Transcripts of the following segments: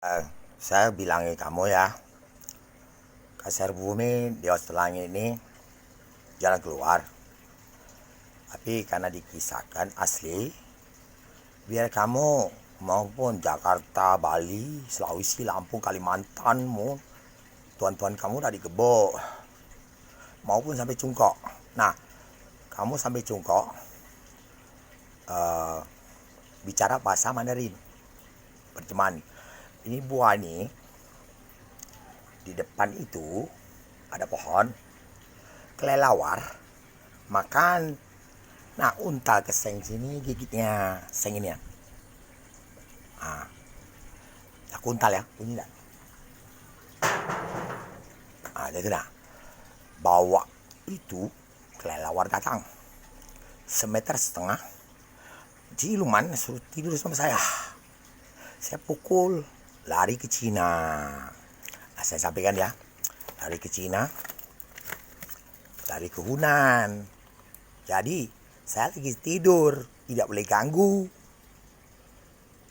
Eh, saya bilangin kamu ya, kasar bumi di Australia ini jalan keluar. Tapi karena dikisahkan asli, biar kamu maupun Jakarta, Bali, Sulawesi, Lampung, Kalimantan, tuan-tuan kamu udah digebok, maupun sampai Cungkok. Nah, kamu sampai Cungkok eh, bicara bahasa Mandarin, berteman. Ini buah nih, di depan itu ada pohon kelelawar makan. Nah, unta keseng sini gigitnya seng ini ya. Nah, aku untal ya, bunyi enggak? Nah, jadi nah, bawa itu kelelawar datang 1,5 meter, siluman suruh tidur sama saya. Saya pukul, lari ke Cina. Nah, saya sampaikan ya, lari ke Cina, lari ke Hunan. Jadi saya lagi tidur, tidak boleh ganggu.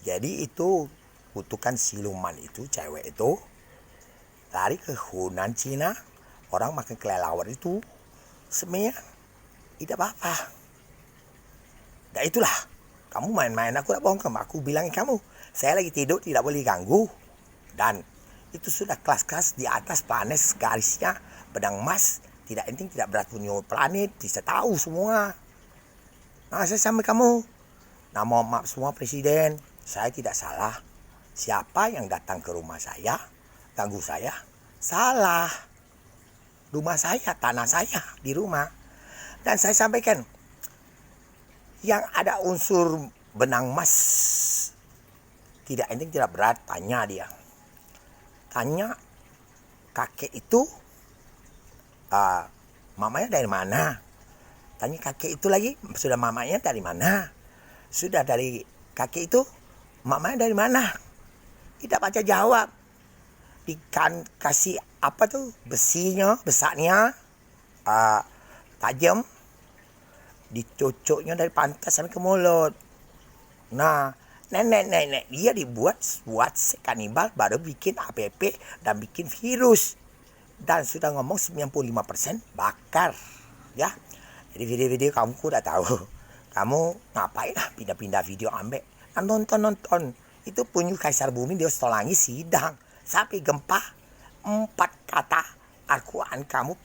Jadi itu kutukan siluman itu, cewek itu lari ke Hunan Cina. Orang makan kelelawar itu semuanya tidak apa-apa. Nah itulah, kamu main-main, aku tak bohong kamu. Aku bilangin kamu, saya lagi tidur, tidak boleh ganggu. Dan itu sudah kelas-kelas di atas planet garisnya benang emas, tidak penting, tidak berat punya planet, bisa tahu semua. Nah, saya sama kamu. Nah, mohon maaf semua presiden, saya tidak salah. Siapa yang datang ke rumah saya, ganggu saya, salah. Rumah saya, tanah saya di rumah. Dan saya sampaikan, yang ada unsur benang emas, tidak penting, tidak berat, tanya dia. Tanya kakek itu, mamanya dari mana? Tanya kakek itu lagi, sudah mamanya dari mana? Sudah dari kakek itu, mamanya dari mana? Tidak baca jawab. Ikan kasih apa tuh, besinya, besarnya, tajam, dicocoknya dari pantat sampai ke mulut. Nah, nenek dia buat kanibal, baru bikin APP dan bikin virus. Dan sudah ngomong 95% bakar. Ya, jadi video-video kamu udah tahu. Kamu ngapain lah pindah-pindah video ambek. Nah, nonton. Itu punya kaisar bumi di Australia sidang. Sampai gempa 4 kata Al-Quran kamu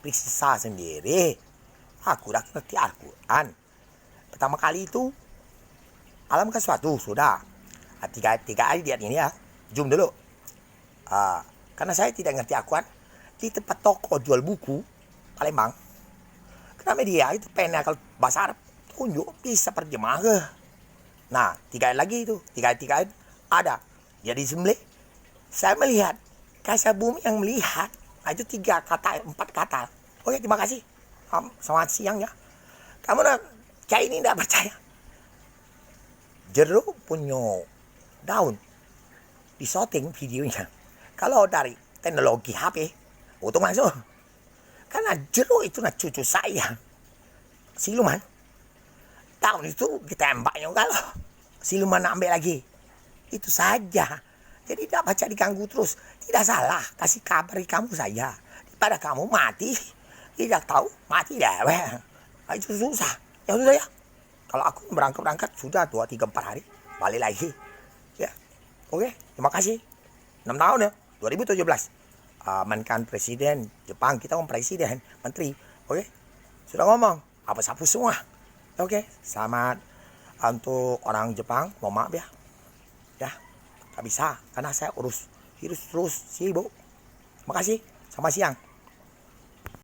periksa sendiri. Aku udah ngerti Al-Quran. Pertama kali itu alam ke suatu sudah. Tiga hari lihat ini ya. Zoom dulu. Karena saya tidak ngerti Al-Quran, di tempat toko jual buku Palembang, kenapa dia itu pengen kalau bahasa Arab tunjuk bisa terjemah ke. Nah, 3 hari lagi itu, 3 hari ada. Jadi sembelih, saya melihat kaisar bumi yang melihat. Nah, itu 3 kata, 4 kata. Oke, terima kasih. Selamat siang ya. Kamu kayak ini tidak percaya. Jeruk punya daun disorting videonya. Kalau dari teknologi HP, untuk masuk. Karena jeruk itu cucu saya, siluman. Tahun itu ditembaknya kalau siluman ambil lagi. Itu saja. Jadi tidak baca diganggu terus. Tidak salah, kasih kabar kamu saja. Daripada kamu mati, tidak tahu, mati dewek. Nah, itu susah. Ya sudah ya. Kalau aku berangkat sudah 2, 3, 4 hari. Balik lagi. Ya. Oke, terima kasih. 6 tahun ya. 2017. Mantan presiden Jepang, kita presiden, menteri. Oke. Sudah ngomong. Apa-apa semua. Oke. Selamat untuk orang Jepang. Mohon maaf ya. Ya. Gak bisa. Karena saya urus virus terus sibuk. Terima kasih. Selamat siang.